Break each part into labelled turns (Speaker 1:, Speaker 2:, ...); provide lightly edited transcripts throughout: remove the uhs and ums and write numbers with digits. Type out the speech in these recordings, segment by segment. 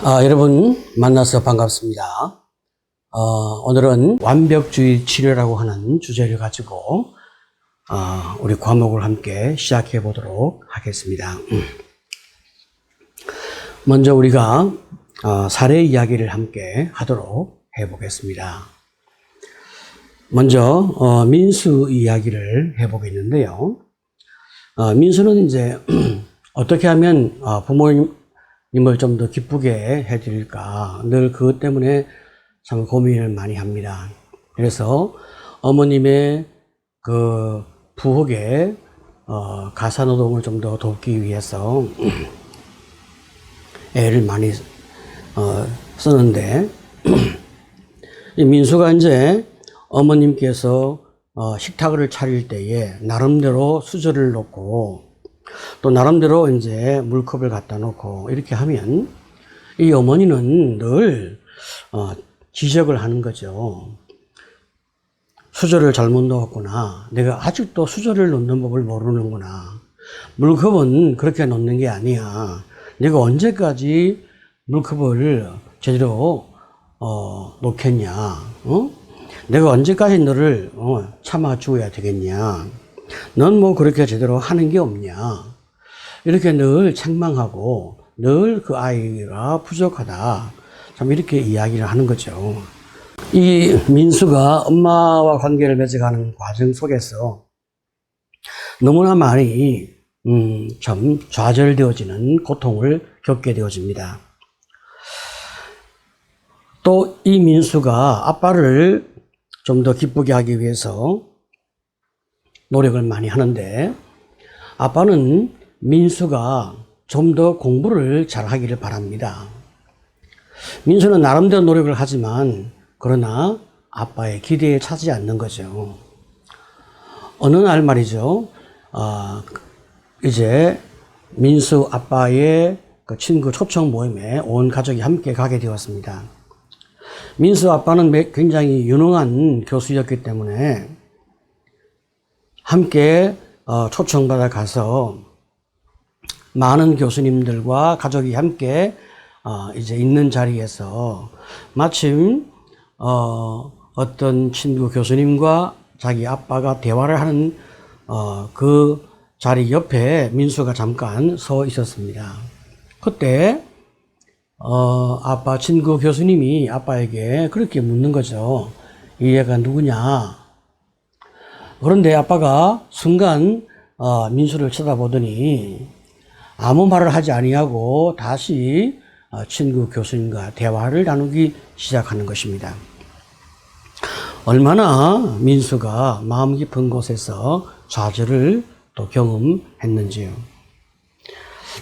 Speaker 1: 여러분 만나서 반갑습니다. 오늘은 완벽주의 치료라고 하는 주제를 가지고 우리 과목을 함께 시작해 보도록 하겠습니다. 먼저 우리가 사례 이야기를 함께 하도록 해 보겠습니다. 먼저 민수 이야기를 해 보겠는데요. 민수는 이제 어떻게 하면 부모님을 좀 더 기쁘게 해드릴까 늘 그것 때문에 참 고민을 많이 합니다. 그래서 어머님의 그 부엌에 가사노동을 좀 더 돕기 위해서 애를 많이 쓰는데 이 민수가 이제 어머님께서 식탁을 차릴 때에 나름대로 수저를 놓고 또 나름대로 이제 물컵을 갖다 놓고 이렇게 하면 이 어머니는 늘 지적을 하는 거죠. 수저를 잘못 넣었구나. 내가 아직도 수저를 넣는 법을 모르는구나. 물컵은 그렇게 놓는 게 아니야. 내가 언제까지 물컵을 제대로 놓겠냐. 내가 언제까지 너를 참아주어야 되겠냐. 넌 뭐 그렇게 제대로 하는 게 없냐. 이렇게 늘 책망하고 늘 그 아이가 부족하다. 참 이렇게 이야기를 하는 거죠. 이 민수가 엄마와 관계를 맺어가는 과정 속에서 너무나 많이 참 좌절되어지는 고통을 겪게 되어집니다. 또 이 민수가 아빠를 좀 더 기쁘게 하기 위해서 노력을 많이 하는데 아빠는 민수가 좀 더 공부를 잘 하기를 바랍니다. 민수는 나름대로 노력을 하지만 그러나 아빠의 기대에 차지 않는 거죠. 어느 날 말이죠. 이제 민수 아빠의 그 친구 초청 모임에 온 가족이 함께 가게 되었습니다. 민수 아빠는 굉장히 유능한 교수였기 때문에 함께 초청받아 가서 많은 교수님들과 가족이 함께 이제 있는 자리에서 마침 어떤 친구 교수님과 자기 아빠가 대화를 하는 그 자리 옆에 민수가 잠깐 서 있었습니다. 그때 아빠 친구 교수님이 아빠에게 그렇게 묻는 거죠. 이 애가 누구냐? 그런데 아빠가 순간 민수를 쳐다보더니 아무 말을 하지 아니하고 다시 친구 교수님과 대화를 나누기 시작하는 것입니다. 얼마나 민수가 마음 깊은 곳에서 좌절을 또 경험했는지요.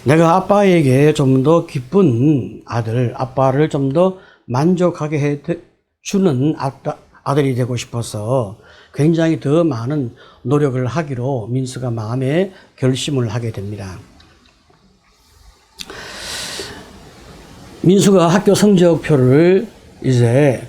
Speaker 1: 내가 아빠에게 좀 더 기쁜 아들, 아빠를 좀 더 만족하게 해주는 아들이 되고 싶어서 굉장히 더 많은 노력을 하기로 민수가 마음에 결심을 하게 됩니다. 민수가 학교 성적표를 이제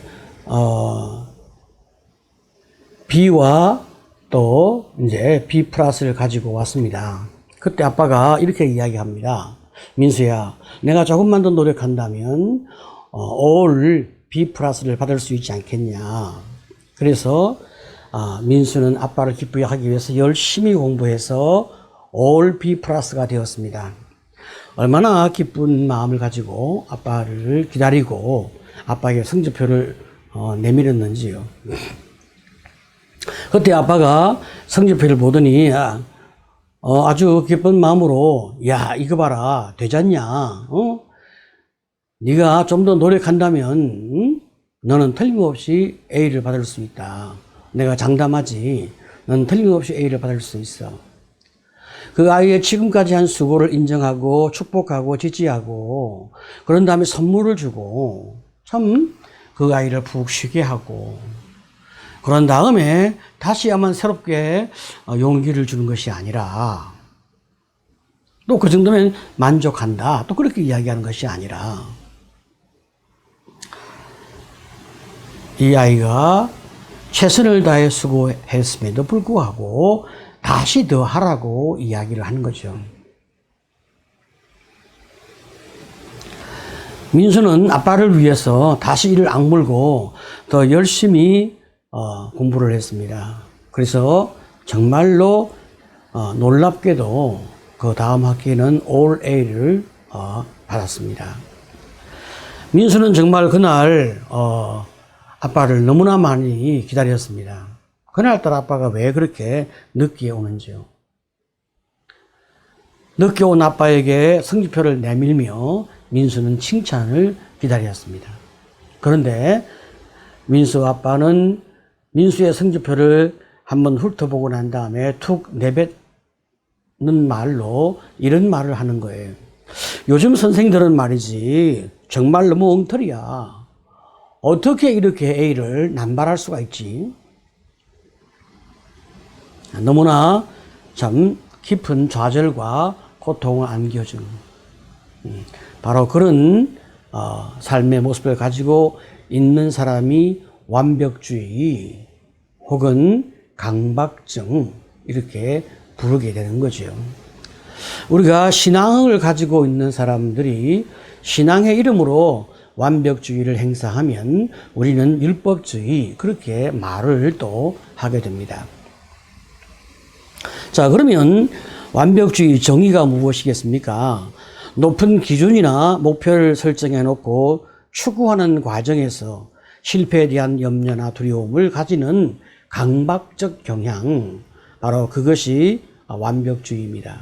Speaker 1: B와 또 이제 B 플러스를 가지고 왔습니다. 그때 아빠가 이렇게 이야기합니다. 민수야, 내가 조금만 더 노력한다면 올 B 플러스를 받을 수 있지 않겠냐. 그래서 민수는 아빠를 기쁘게 하기 위해서 열심히 공부해서 올 B 플러스가 되었습니다. 얼마나 기쁜 마음을 가지고 아빠를 기다리고 아빠에게 성적표를 내밀었는지요. 그때 아빠가 성적표를 보더니 아주 기쁜 마음으로 야 이거 봐라 되잖냐. 네가 좀 더 노력한다면 너는 틀림없이 A를 받을 수 있다. 내가 장담하지. 넌 틀림없이 A를 받을 수 있어. 그 아이의 지금까지 한 수고를 인정하고 축복하고 지지하고 그런 다음에 선물을 주고 참 그 아이를 푹 쉬게 하고 그런 다음에 다시 한번 새롭게 용기를 주는 것이 아니라 또 그 정도면 만족한다. 또 그렇게 이야기하는 것이 아니라 이 아이가 최선을 다해 수고했음에도 불구하고 다시 더 하라고 이야기를 하는 거죠. 민수는 아빠를 위해서 다시 이를 악물고 더 열심히 공부를 했습니다. 그래서 정말로 놀랍게도 그 다음 학기에는 All A를 받았습니다. 민수는 정말 그날 아빠를 너무나 많이 기다렸습니다. 그날따라 아빠가 왜 그렇게 늦게 오는지요. 늦게 온 아빠에게 성적표를 내밀며 민수는 칭찬을 기다렸습니다. 그런데 민수 아빠는 민수의 성적표를 한번 훑어보고 난 다음에 툭 내뱉는 말로 이런 말을 하는 거예요. 요즘 선생들은 말이지 정말 너무 엉터리야. 어떻게 이렇게 A를 남발할 수가 있지? 너무나 참 깊은 좌절과 고통을 안겨준 바로 그런 삶의 모습을 가지고 있는 사람이 완벽주의 혹은 강박증 이렇게 부르게 되는 거죠. 우리가 신앙을 가지고 있는 사람들이 신앙의 이름으로 완벽주의를 행사하면 우리는 율법주의 그렇게 말을 또 하게 됩니다. 자, 그러면 완벽주의 정의가 무엇이겠습니까? 높은 기준이나 목표를 설정해 놓고 추구하는 과정에서 실패에 대한 염려나 두려움을 가지는 강박적 경향, 바로 그것이 완벽주의입니다.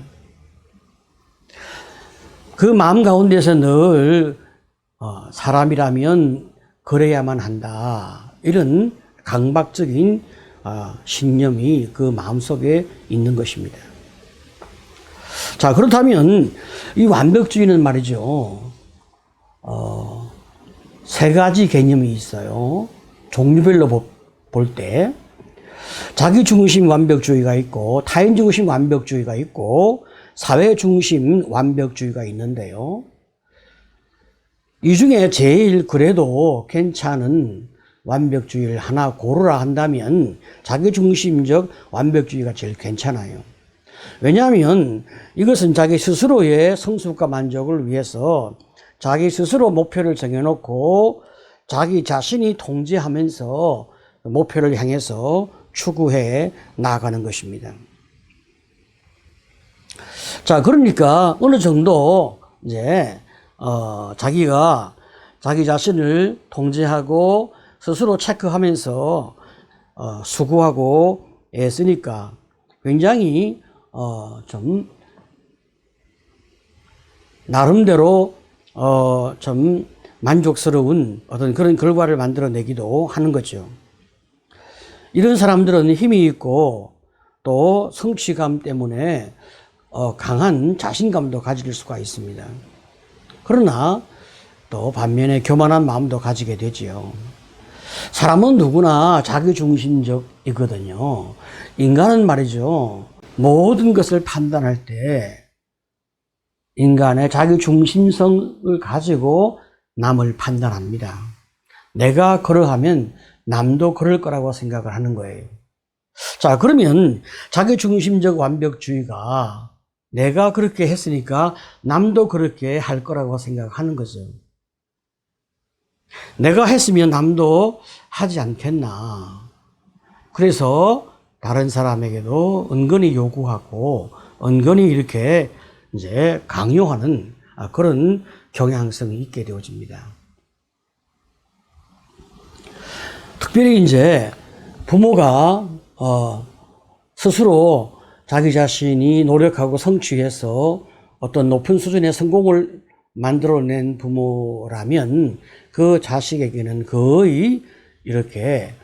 Speaker 1: 그 마음 가운데서 늘 사람이라면 그래야만 한다, 이런 강박적인 신념이 그 마음속에 있는 것입니다. 자, 그렇다면 이 완벽주의는 말이죠, 세 가지 개념이 있어요. 종류별로 볼 때 자기 중심 완벽주의가 있고, 타인 중심 완벽주의가 있고, 사회 중심 완벽주의가 있는데요. 이 중에 제일 그래도 괜찮은 완벽주의를 하나 고르라 한다면 자기 중심적 완벽주의가 제일 괜찮아요. 왜냐하면 이것은 자기 스스로의 성숙과 만족을 위해서 자기 스스로 목표를 정해놓고 자기 자신이 통제하면서 목표를 향해서 추구해 나아가는 것입니다. 자, 그러니까 어느 정도 이제 자기가 자기 자신을 통제하고 스스로 체크하면서 수고하고 애쓰니까 굉장히 좀 나름대로 좀 만족스러운 어떤 그런 결과를 만들어내기도 하는 거죠. 이런 사람들은 힘이 있고 또 성취감 때문에 강한 자신감도 가질 수가 있습니다. 그러나 또 반면에 교만한 마음도 가지게 되지요. 사람은 누구나 자기중심적이거든요. 인간은 말이죠, 모든 것을 판단할 때 인간의 자기중심성을 가지고 남을 판단합니다. 내가 그러하면 남도 그럴 거라고 생각을 하는 거예요. 자, 그러면 자기중심적 완벽주의가 내가 그렇게 했으니까 남도 그렇게 할 거라고 생각하는 거죠. 내가 했으면 남도 하지 않겠나. 그래서 다른 사람에게도 은근히 요구하고 은근히 이렇게 이제 강요하는 그런 경향성이 있게 되어집니다. 특별히 이제 부모가 스스로 자기 자신이 노력하고 성취해서 어떤 높은 수준의 성공을 만들어낸 부모라면 그 자식에게는 거의 이렇게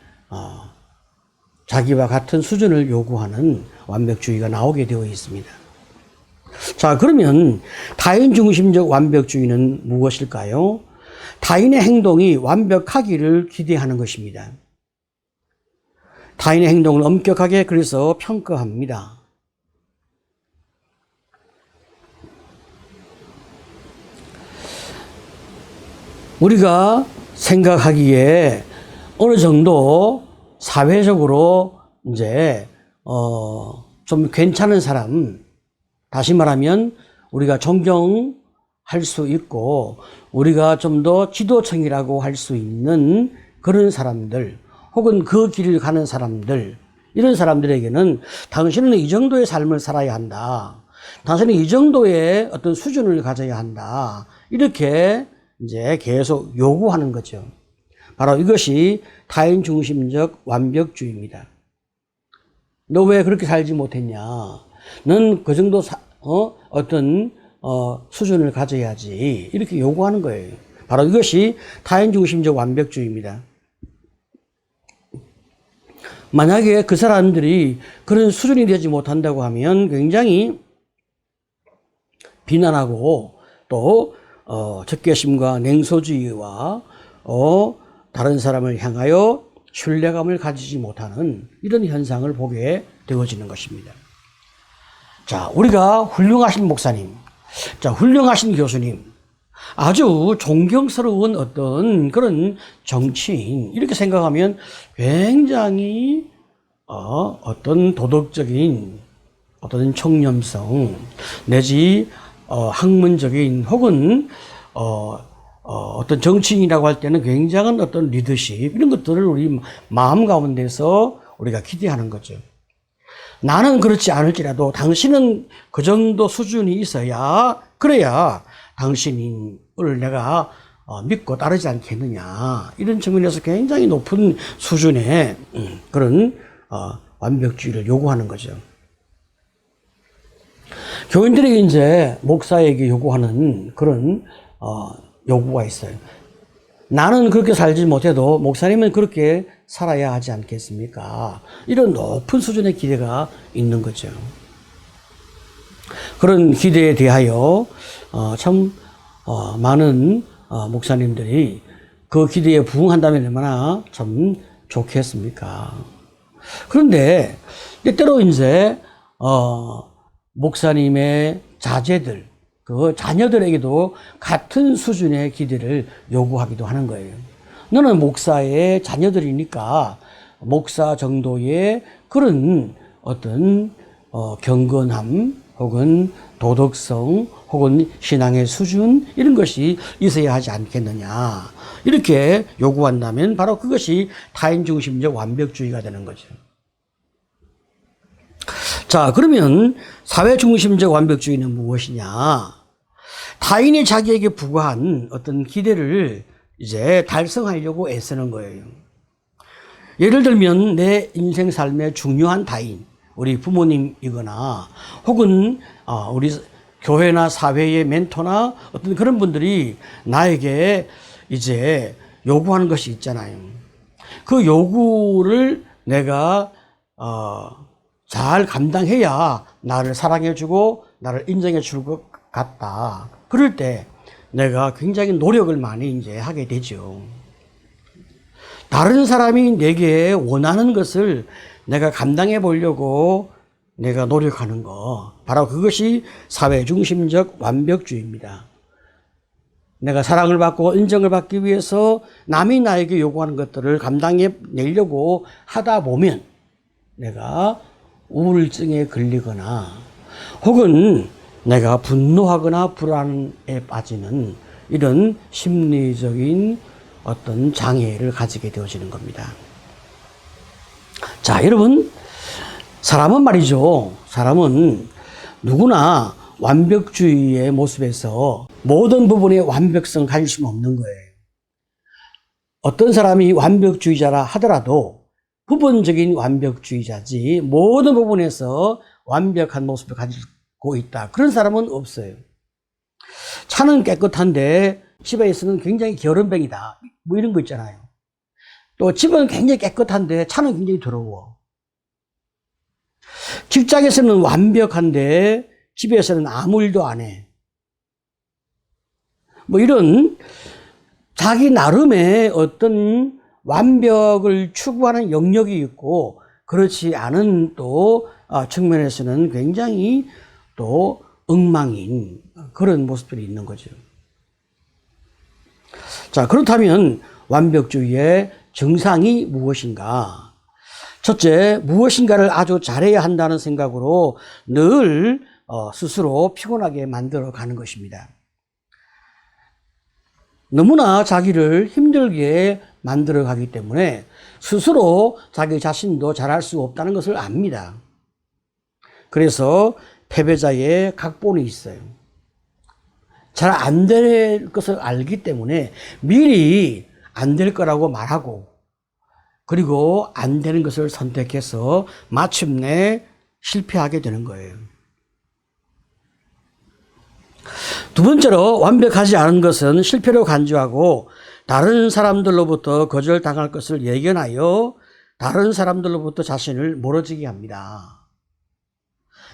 Speaker 1: 자기와 같은 수준을 요구하는 완벽주의가 나오게 되어 있습니다. 자, 그러면 타인 중심적 완벽주의는 무엇일까요? 타인의 행동이 완벽하기를 기대하는 것입니다. 타인의 행동을 엄격하게 그래서 평가합니다. 우리가 생각하기에 어느 정도 사회적으로 이제 좀 괜찮은 사람, 다시 말하면 우리가 존경하는 할 수 있고 우리가 좀 더 지도층이라고 할 수 있는 그런 사람들 혹은 그 길을 가는 사람들, 이런 사람들에게는 당신은 이 정도의 삶을 살아야 한다. 당신은 이 정도의 어떤 수준을 가져야 한다. 이렇게 이제 계속 요구하는 거죠. 바로 이것이 타인 중심적 완벽주의입니다. 너 왜 그렇게 살지 못했냐? 넌 그 정도 어떤 수준을 가져야지. 이렇게 요구하는 거예요. 바로 이것이 타인 중심적 완벽주의입니다. 만약에 그 사람들이 그런 수준이 되지 못한다고 하면 굉장히 비난하고 또 적개심과 냉소주의와 다른 사람을 향하여 신뢰감을 가지지 못하는 이런 현상을 보게 되어지는 것입니다. 자, 우리가 훌륭하신 목사님, 자, 훌륭하신 교수님, 아주 존경스러운 어떤 그런 정치인, 이렇게 생각하면 굉장히 어떤 도덕적인 어떤 청렴성 내지 학문적인 혹은 어떤 정치인이라고 할 때는 굉장한 어떤 리더십, 이런 것들을 우리 마음 가운데서 우리가 기대하는 거죠. 나는 그렇지 않을지라도 당신은 그 정도 수준이 있어야, 그래야 당신을 내가 믿고 따르지 않겠느냐. 이런 측면에서 굉장히 높은 수준의 그런 완벽주의를 요구하는 거죠. 교인들에게 이제 목사에게 요구하는 그런 요구가 있어요. 나는 그렇게 살지 못해도 목사님은 그렇게 살아야 하지 않겠습니까? 이런 높은 수준의 기대가 있는 거죠. 그런 기대에 대하여 참 많은 목사님들이 그 기대에 부응한다면 얼마나 참 좋겠습니까? 그런데 때때로 이제 목사님의 자제들, 그 자녀들에게도 같은 수준의 기대를 요구하기도 하는 거예요. 너는 목사의 자녀들이니까 목사 정도의 그런 어떤 경건함 혹은 도덕성 혹은 신앙의 수준, 이런 것이 있어야 하지 않겠느냐, 이렇게 요구한다면 바로 그것이 타인 중심적 완벽주의가 되는 거죠. 자, 그러면 사회 중심적 완벽주의는 무엇이냐? 타인이 자기에게 부과한 어떤 기대를 이제 달성하려고 애쓰는 거예요. 예를 들면 내 인생 삶의 중요한 타인, 우리 부모님이거나 혹은 우리 교회나 사회의 멘토나 어떤 그런 분들이 나에게 이제 요구하는 것이 있잖아요. 그 요구를 내가 잘 감당해야 나를 사랑해주고 나를 인정해줄 것 같다. 그럴 때 내가 굉장히 노력을 많이 이제 하게 되죠. 다른 사람이 내게 원하는 것을 내가 감당해 보려고 내가 노력하는 거, 바로 그것이 사회 중심적 완벽주의입니다. 내가 사랑을 받고 인정을 받기 위해서 남이 나에게 요구하는 것들을 감당해 내려고 하다 보면 내가 우울증에 걸리거나 혹은 내가 분노하거나 불안에 빠지는 이런 심리적인 어떤 장애를 가지게 되어지는 겁니다. 자, 여러분, 사람은 말이죠. 사람은 누구나 완벽주의의 모습에서 모든 부분에 완벽성 가질 수 없는 거예요. 어떤 사람이 완벽주의자라 하더라도 부분적인 완벽주의자지 모든 부분에서 완벽한 모습을 가지고 있다, 그런 사람은 없어요. 차는 깨끗한데 집에서는 굉장히 게으름뱅이다, 뭐 이런 거 있잖아요. 또 집은 굉장히 깨끗한데 차는 굉장히 더러워. 직장에서는 완벽한데 집에서는 아무 일도 안 해. 뭐 이런 자기 나름의 어떤 완벽을 추구하는 영역이 있고, 그렇지 않은 또 측면에서는 굉장히 또 엉망인 그런 모습들이 있는 거죠. 자, 그렇다면 완벽주의의 정상이 무엇인가? 첫째, 무엇인가를 아주 잘해야 한다는 생각으로 늘 스스로 피곤하게 만들어 가는 것입니다. 너무나 자기를 힘들게 만들어 가기 때문에 스스로 자기 자신도 잘할 수 없다는 것을 압니다. 그래서 패배자의 각본이 있어요. 잘 안 될 것을 알기 때문에 미리 안 될 거라고 말하고, 그리고 안 되는 것을 선택해서 마침내 실패하게 되는 거예요. 두 번째로, 완벽하지 않은 것은 실패로 간주하고 다른 사람들로부터 거절당할 것을 예견하여 다른 사람들로부터 자신을 멀어지게 합니다.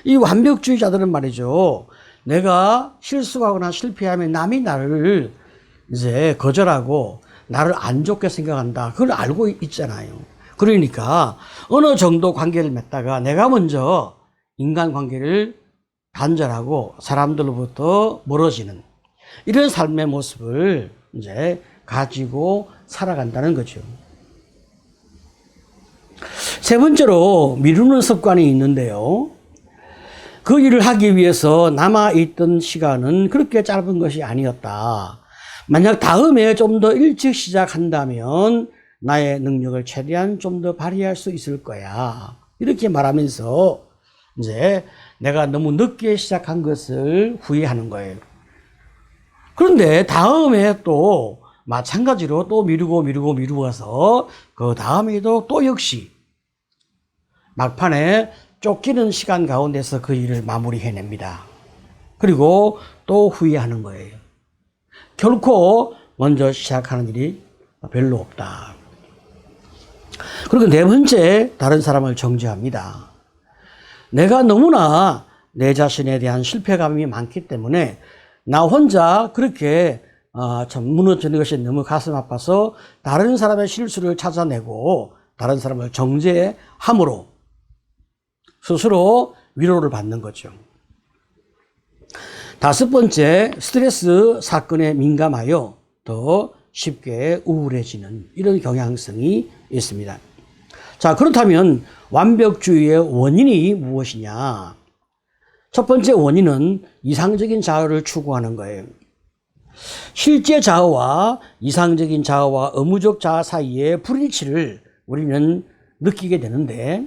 Speaker 1: 이 완벽주의자들은 말이죠, 내가 실수하거나 실패하면 남이 나를 이제 거절하고 나를 안 좋게 생각한다, 그걸 알고 있잖아요. 그러니까 어느 정도 관계를 맺다가 내가 먼저 인간관계를 단절하고 사람들로부터 멀어지는 이런 삶의 모습을 이제 가지고 살아간다는 거죠. 세 번째로, 미루는 습관이 있는데요. 그 일을 하기 위해서 남아있던 시간은 그렇게 짧은 것이 아니었다. 만약 다음에 좀 더 일찍 시작한다면 나의 능력을 최대한 좀 더 발휘할 수 있을 거야. 이렇게 말하면서 이제 내가 너무 늦게 시작한 것을 후회하는 거예요. 그런데 다음에 또 마찬가지로 또 미루고서 그 다음에도 또 역시 막판에 쫓기는 시간 가운데서 그 일을 마무리해냅니다. 그리고 또 후회하는 거예요. 결코 먼저 시작하는 일이 별로 없다. 그리고 네 번째, 다른 사람을 정죄합니다. 내가 너무나 내 자신에 대한 실패감이 많기 때문에 나 혼자 그렇게 참 무너지는 것이 너무 가슴 아파서 다른 사람의 실수를 찾아내고 다른 사람을 정죄함으로 스스로 위로를 받는 거죠. 다섯 번째, 스트레스 사건에 민감하여 더 쉽게 우울해지는 이런 경향성이 있습니다. 자, 그렇다면 완벽주의의 원인이 무엇이냐? 첫 번째 원인은 이상적인 자아를 추구하는 거예요. 실제 자아와 이상적인 자아와 의무적 자아 사이의 불일치를 우리는 느끼게 되는데,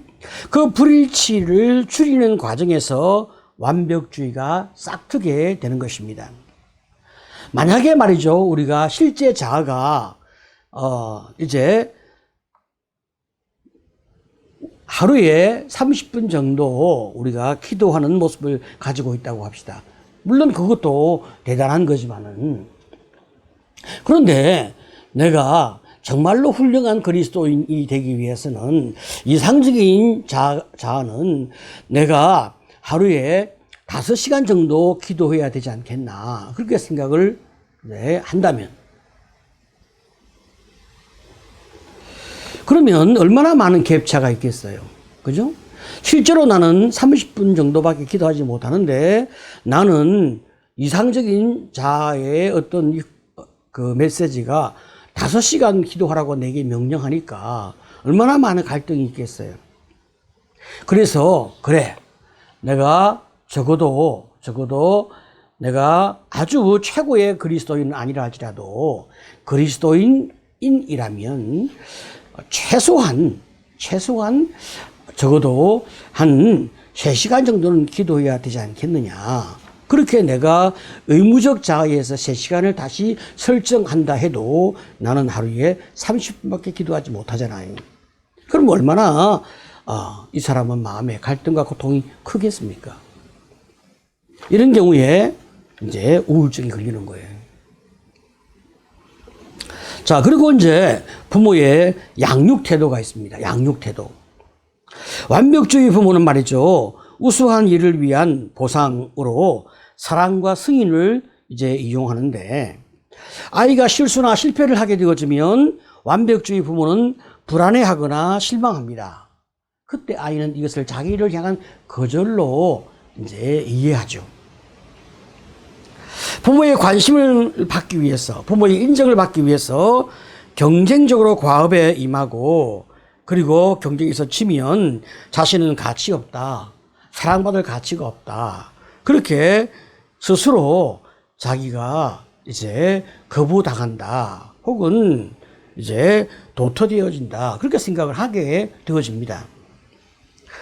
Speaker 1: 그 불일치를 줄이는 과정에서 완벽주의가 싹트게 되는 것입니다. 만약에 말이죠, 우리가 실제 자아가 이제 하루에 30분 정도 우리가 기도하는 모습을 가지고 있다고 합시다. 물론 그것도 대단한 거지만은, 그런데 내가 정말로 훌륭한 그리스도인이 되기 위해서는 이상적인 자아는 내가 하루에 5시간 정도 기도해야 되지 않겠나, 그렇게 생각을 한다면, 그러면 얼마나 많은 갭차가 있겠어요. 그죠? 실제로 나는 30분 정도밖에 기도하지 못하는데 나는 이상적인 자아의 어떤 그 메시지가 5시간 기도하라고 내게 명령하니까 얼마나 많은 갈등이 있겠어요. 그래서 그래, 내가 적어도 내가 아주 최고의 그리스도인은 아니라 할지라도 그리스도인이라면 최소한 적어도 한 3시간 정도는 기도해야 되지 않겠느냐. 그렇게 내가 의무적 자아에서 3시간을 다시 설정한다 해도 나는 하루에 30분밖에 기도하지 못하잖아요. 그럼 얼마나 이 사람은 마음에 갈등과 고통이 크겠습니까? 이런 경우에 이제 우울증이 걸리는 거예요. 자, 그리고 이제 부모의 양육 태도가 있습니다. 양육 태도. 완벽주의 부모는 말이죠, 우수한 일을 위한 보상으로 사랑과 승인을 이제 이용하는데, 아이가 실수나 실패를 하게 되어지면 완벽주의 부모는 불안해하거나 실망합니다. 그때 아이는 이것을 자기를 향한 거절로 이제 이해하죠. 부모의 관심을 받기 위해서, 부모의 인정을 받기 위해서 경쟁적으로 과업에 임하고, 그리고 경쟁에서 지면 자신은 가치 없다, 사랑받을 가치가 없다, 그렇게 스스로 자기가 이제 거부당한다. 혹은 이제 도태되어진다. 그렇게 생각을 하게 되어집니다.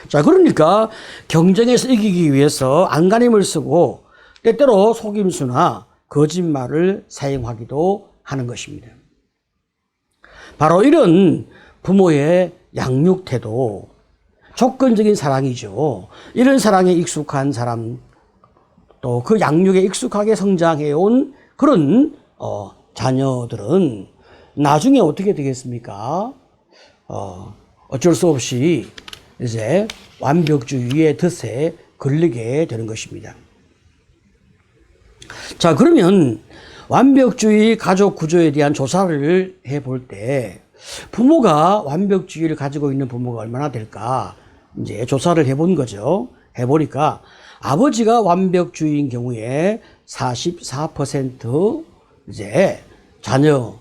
Speaker 1: 자, 그러니까 경쟁에서 이기기 위해서 안간힘을 쓰고 때때로 속임수나 거짓말을 사용하기도 하는 것입니다. 바로 이런 부모의 양육 태도, 조건적인 사랑이죠. 이런 사랑에 익숙한 사람, 또 그 양육에 익숙하게 성장해온 그런 자녀들은 나중에 어떻게 되겠습니까? 어쩔 수 없이 이제 완벽주의의 덫에 걸리게 되는 것입니다. 자, 그러면 완벽주의 가족 구조에 대한 조사를 해볼 때 부모가 완벽주의를 가지고 있는 부모가 얼마나 될까 이제 조사를 해본 거죠. 해보니까 아버지가 완벽주의인 경우에 44% 이제 자녀가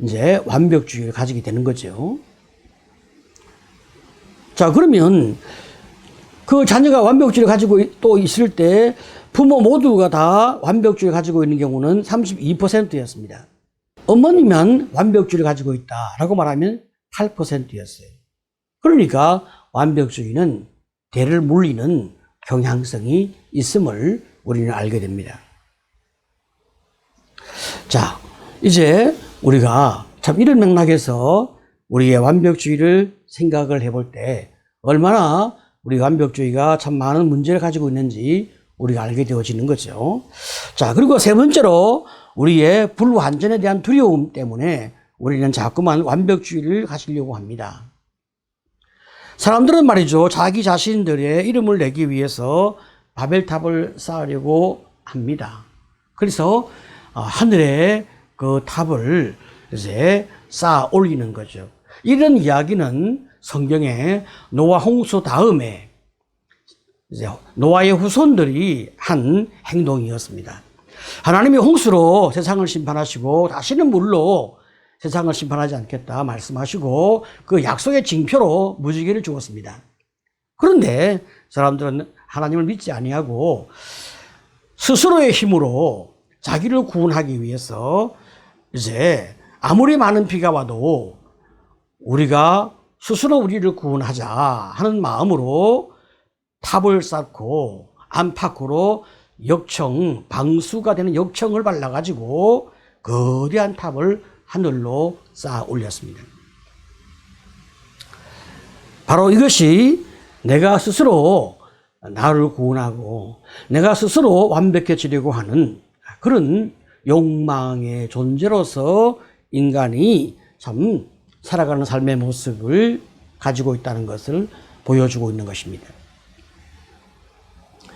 Speaker 1: 이제 완벽주의를 가지게 되는 거죠. 자, 그러면 그 자녀가 완벽주의를 가지고 또 있을 때 부모 모두가 다 완벽주의를 가지고 있는 경우는 32%였습니다. 어머니만 완벽주의를 가지고 있다라고 말하면 8%였어요. 그러니까 완벽주의는 대를 물리는 경향성이 있음을 우리는 알게 됩니다. 자, 이제 우리가 참 이런 맥락에서 우리의 완벽주의를 생각을 해볼 때 얼마나 우리 완벽주의가 참 많은 문제를 가지고 있는지 우리가 알게 되어지는 거죠. 자, 그리고 세 번째로 우리의 불완전에 대한 두려움 때문에 우리는 자꾸만 완벽주의를 가지려고 합니다. 사람들은 말이죠, 자기 자신들의 이름을 내기 위해서 바벨탑을 쌓으려고 합니다. 그래서 하늘에 그 탑을 이제 쌓아 올리는 거죠. 이런 이야기는 성경에 노아 홍수 다음에 이제 노아의 후손들이 한 행동이었습니다. 하나님이 홍수로 세상을 심판하시고 다시는 물로 세상을 심판하지 않겠다 말씀하시고 그 약속의 징표로 무지개를 주었습니다. 그런데 사람들은 하나님을 믿지 아니하고 스스로의 힘으로 자기를 구원하기 위해서 이제 아무리 많은 비가 와도 우리가 스스로 우리를 구원하자 하는 마음으로 탑을 쌓고 안팎으로 역청, 방수가 되는 역청을 발라가지고 거대한 탑을 하늘로 쌓아 올렸습니다. 바로 이것이 내가 스스로 나를 구원하고 내가 스스로 완벽해지려고 하는 그런 욕망의 존재로서 인간이 참 살아가는 삶의 모습을 가지고 있다는 것을 보여주고 있는 것입니다.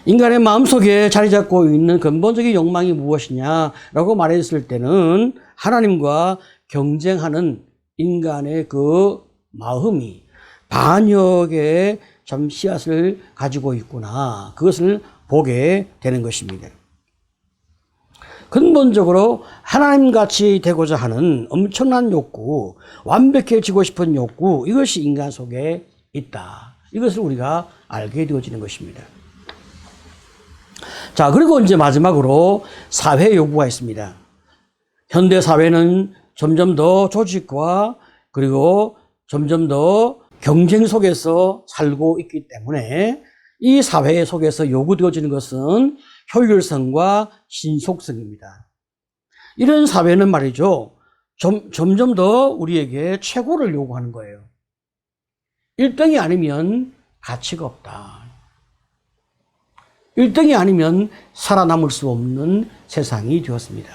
Speaker 1: 인간의 마음속에 자리 잡고 있는 근본적인 욕망이 무엇이냐라고 말했을 때는 하나님과 경쟁하는 인간의 그 마음이 반역의 참 씨앗을 가지고 있구나. 그것을 보게 되는 것입니다. 근본적으로 하나님같이 되고자 하는 엄청난 욕구, 완벽해지고 싶은 욕구, 이것이 인간 속에 있다. 이것을 우리가 알게 되어지는 것입니다. 자, 그리고 이제 마지막으로 사회 요구가 있습니다. 현대 사회는 점점 더 조직과 그리고 점점 더 경쟁 속에서 살고 있기 때문에 이 사회 속에서 요구되어지는 것은 효율성과 신속성입니다. 이런 사회는 말이죠, 점점 더 우리에게 최고를 요구하는 거예요. 1등이 아니면 가치가 없다. 1등이 아니면 살아남을 수 없는 세상이 되었습니다.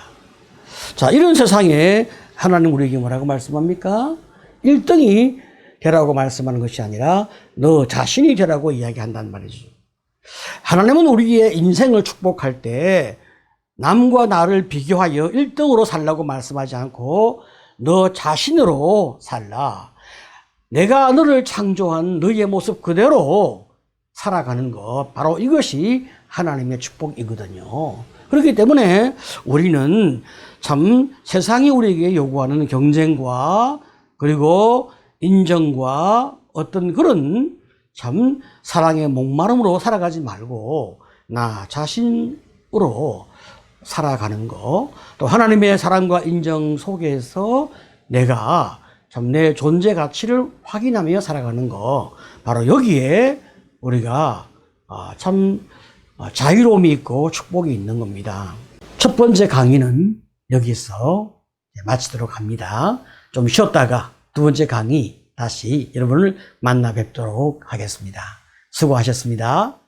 Speaker 1: 자, 이런 세상에 하나님 우리에게 뭐라고 말씀합니까? 1등이 되라고 말씀하는 것이 아니라 너 자신이 되라고 이야기한단 말이죠. 하나님은 우리의 인생을 축복할 때 남과 나를 비교하여 1등으로 살라고 말씀하지 않고 너 자신으로 살라. 내가 너를 창조한 너의 모습 그대로 살아가는 것, 바로 이것이 하나님의 축복이거든요. 그렇기 때문에 우리는 참 세상이 우리에게 요구하는 경쟁과 그리고 인정과 어떤 그런 참 사랑의 목마름으로 살아가지 말고 나 자신으로 살아가는 거, 또 하나님의 사랑과 인정 속에서 내가 참 내 존재 가치를 확인하며 살아가는 거, 바로 여기에 우리가 참 자유로움이 있고 축복이 있는 겁니다. 첫 번째 강의는 여기서 마치도록 합니다. 좀 쉬었다가 두 번째 강의 다시 여러분을 만나 뵙도록 하겠습니다. 수고하셨습니다.